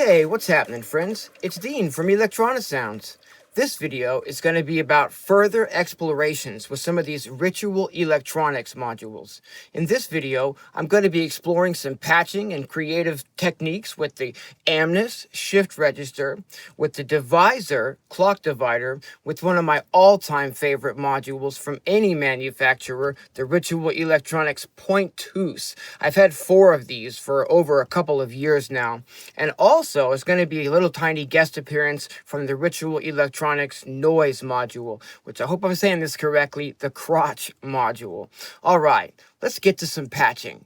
Hey, what's happening, friends? It's Dean from Electronisounds. This video is going to be about further explorations with some of these ritual electronics modules. In this video, I'm going to be exploring some patching and creative techniques with the Amnes shift register, with the divisor clock divider, with one of my all-time favorite modules from any manufacturer, the Ritual Electronics Point-Tous. I've had 4 of these for over a couple of years now. And also, it's going to be a little tiny guest appearance from the Ritual Electronics noise module, which I hope I'm saying this correctly, the Krach module. All right, let's get to some patching.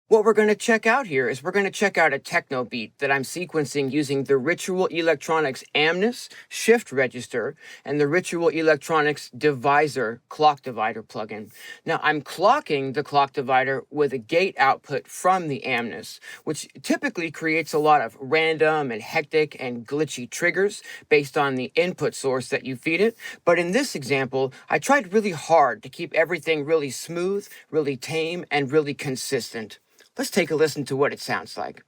What we're going to check out here is we're going to check out a techno beat that I'm sequencing using the Ritual Electronics Amnes shift register and the Ritual Electronics divisor clock divider plugin. Now I'm clocking the clock divider with a gate output from the Amnes, which typically creates a lot of random and hectic and glitchy triggers based on the input source that you feed it. But in this example, I tried really hard to keep everything really smooth, really tame, and really consistent. Let's take a listen to what it sounds like.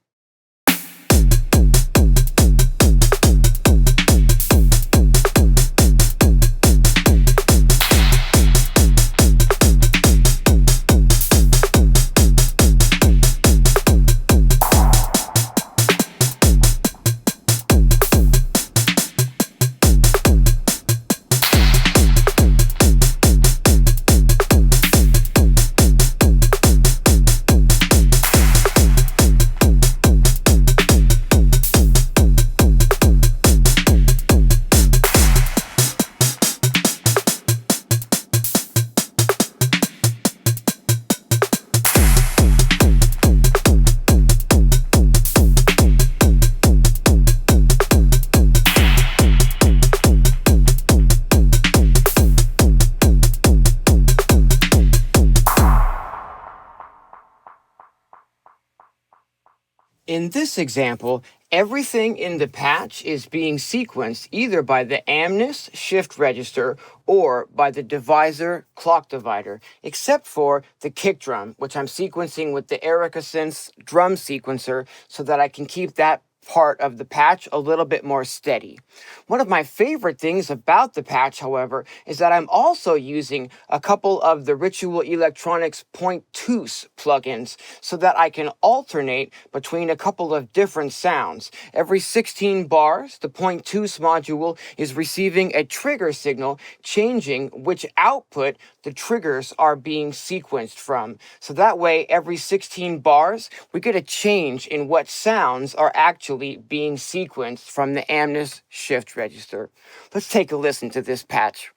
In this example, everything in the patch is being sequenced either by the Amnes shift register or by the divisor clock divider, except for the kick drum, which I'm sequencing with the Synths drum sequencer so that I can keep that part of the patch a little bit more steady. One of my favorite things about the patch, however, is that I'm also using a couple of the Ritual Electronics Point-Tous plugins so that I can alternate between a couple of different sounds. Every 16 bars, the Point-Tous module is receiving a trigger signal changing which output the triggers are being sequenced from. So that way, every 16 bars, we get a change in what sounds are actually being sequenced from the Amnes shift register. Let's take a listen to this patch.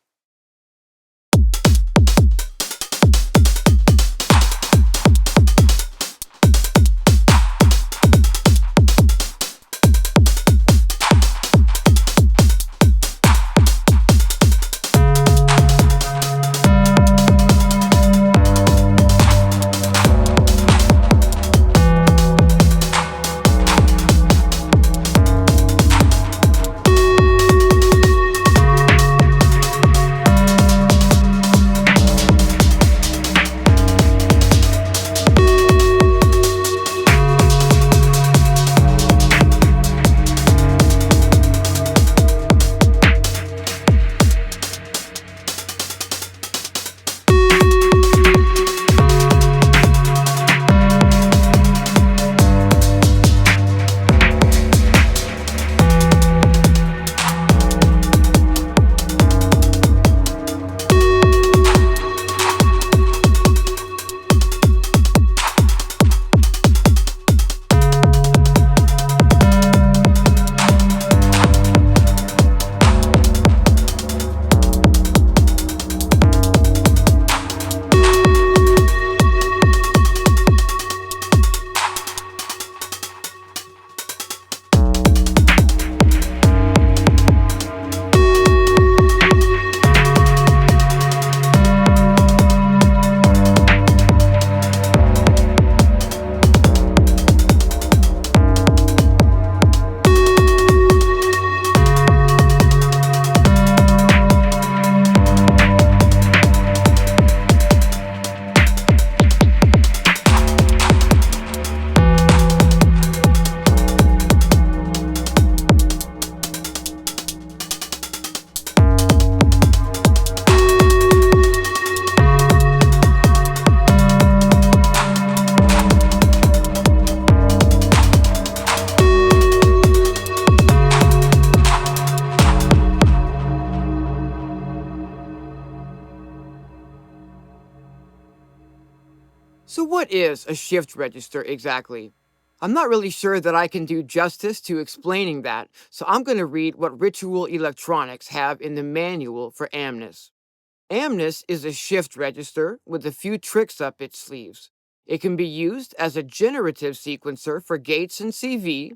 what is a shift register exactly? I'm not really sure that I can do justice to explaining that, so I'm going to read what Ritual Electronics have in the manual for Amnis. Amnis is a shift register with a few tricks up its sleeves. It can be used as a generative sequencer for gates and CV,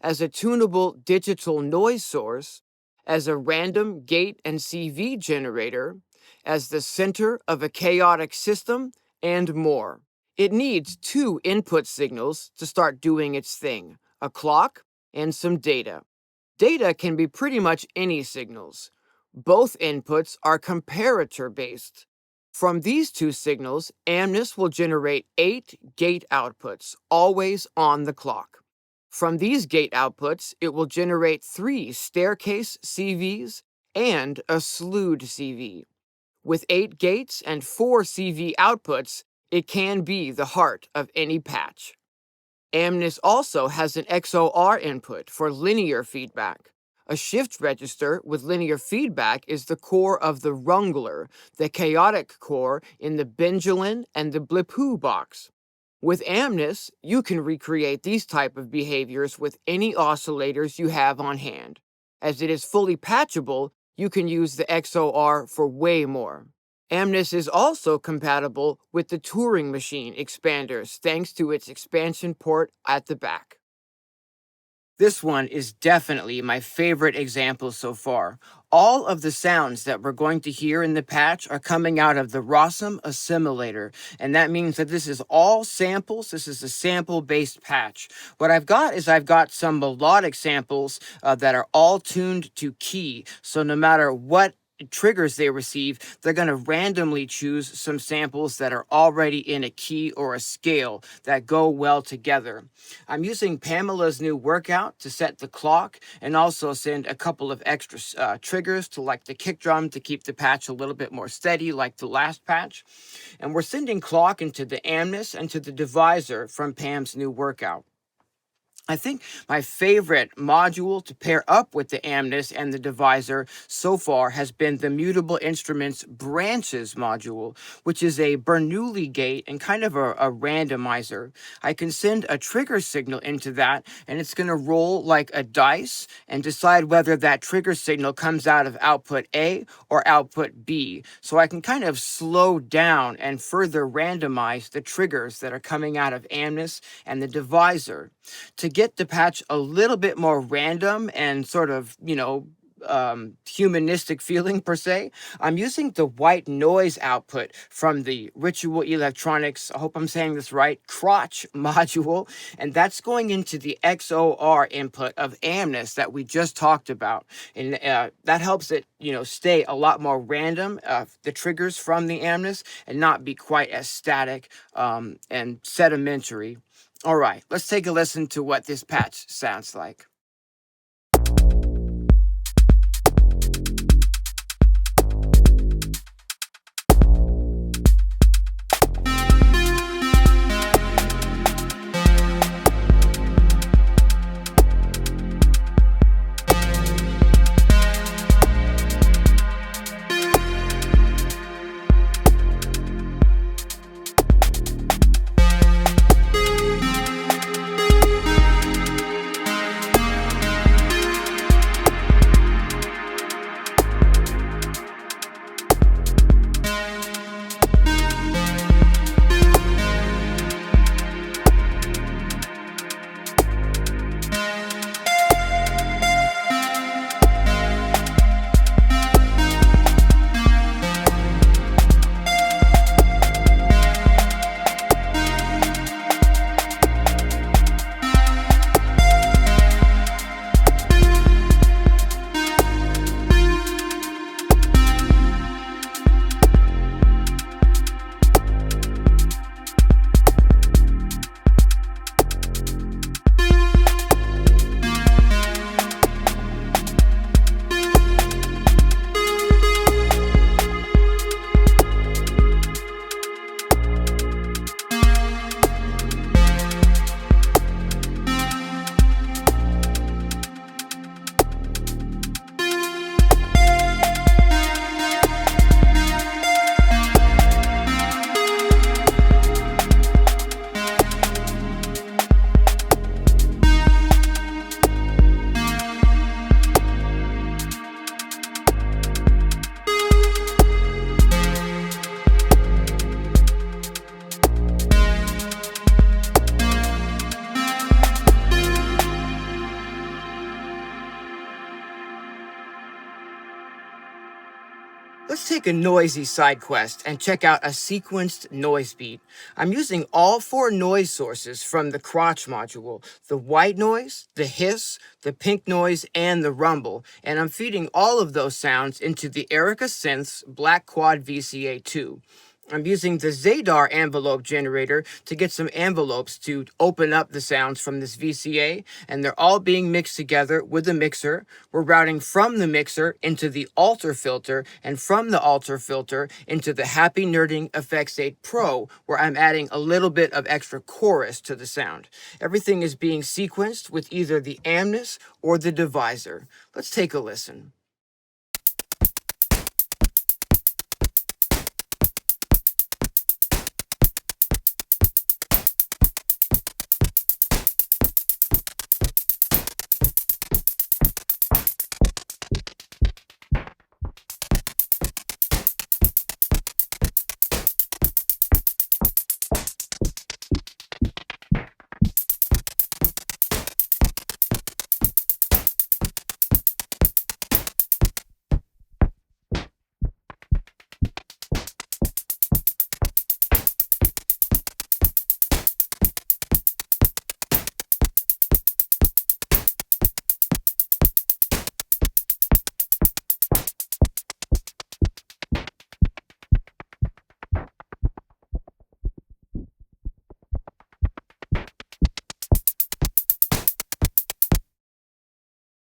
as a tunable digital noise source, as a random gate and CV generator, as the center of a chaotic system, and more. It needs two input signals to start doing its thing, a clock and some data. Data can be pretty much any signals. Both inputs are comparator-based. From these two signals, Amnis will generate 8 gate outputs, always on the clock. From these gate outputs, it will generate 3 staircase CVs and a slewed CV. With 8 gates and 4 CV outputs, it can be the heart of any patch. Amnis also has an XOR input for linear feedback. A shift register with linear feedback is the core of the rungler, the chaotic core in the Benjalin and the Blipoo box. With Amnis, you can recreate these type of behaviors with any oscillators you have on hand. As it is fully patchable, you can use the XOR for way more. Amnis is also compatible with the Turing machine expanders thanks to its expansion port at the back. This one is definitely my favorite example so far. All of the sounds that we're going to hear in the patch are coming out of the Rossum assimilator, and that means that this is all samples. This is a sample-based patch. What I've got is I've got some melodic samples that are all tuned to key, so no matter what triggers they receive, they're going to randomly choose some samples that are already in a key or a scale that go well together. I'm using Pamela's new workout to set the clock and also send a couple of extra triggers to like the kick drum to keep the patch a little bit more steady like the last patch. And we're sending clock into the Amnis and to the divisor from Pam's new workout. I think my favorite module to pair up with the Amnis and the divisor so far has been the Mutable Instruments Branches module, which is a Bernoulli gate and kind of a randomizer. I can send a trigger signal into that, and it's going to roll like a dice and decide whether that trigger signal comes out of output A or output B. So I can kind of slow down and further randomize the triggers that are coming out of Amnis and the divisor. To get the patch a little bit more random and sort of, humanistic feeling per se, I'm using the white noise output from the Ritual Electronics, I hope I'm saying this right, Krach module, and that's going into the XOR input of Amnis that we just talked about. And that helps it, stay a lot more random, the triggers from the Amnis, and not be quite as static and sedimentary. All right, let's take a listen to what this patch sounds like. Let's take a noisy side quest and check out a sequenced noise beat. I'm using all 4 noise sources from the Krach module: the white noise, the hiss, the pink noise, and the rumble, and I'm feeding all of those sounds into the Erica Synths Black Quad VCA2. I'm using the Zadar envelope generator to get some envelopes to open up the sounds from this VCA, and they're all being mixed together with the mixer. We're routing from the mixer into the alter filter, and from the alter filter into the Happy Nerding Effects 8 Pro, where I'm adding a little bit of extra chorus to the sound. Everything is being sequenced with either the Amnis or the divisor. Let's take a listen.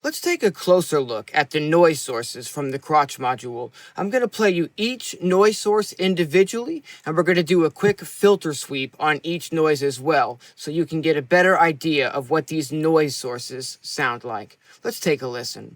Let's take a closer look at the noise sources from the Krach module. I'm going to play you each noise source individually, and we're going to do a quick filter sweep on each noise as well, so you can get a better idea of what these noise sources sound like. Let's take a listen.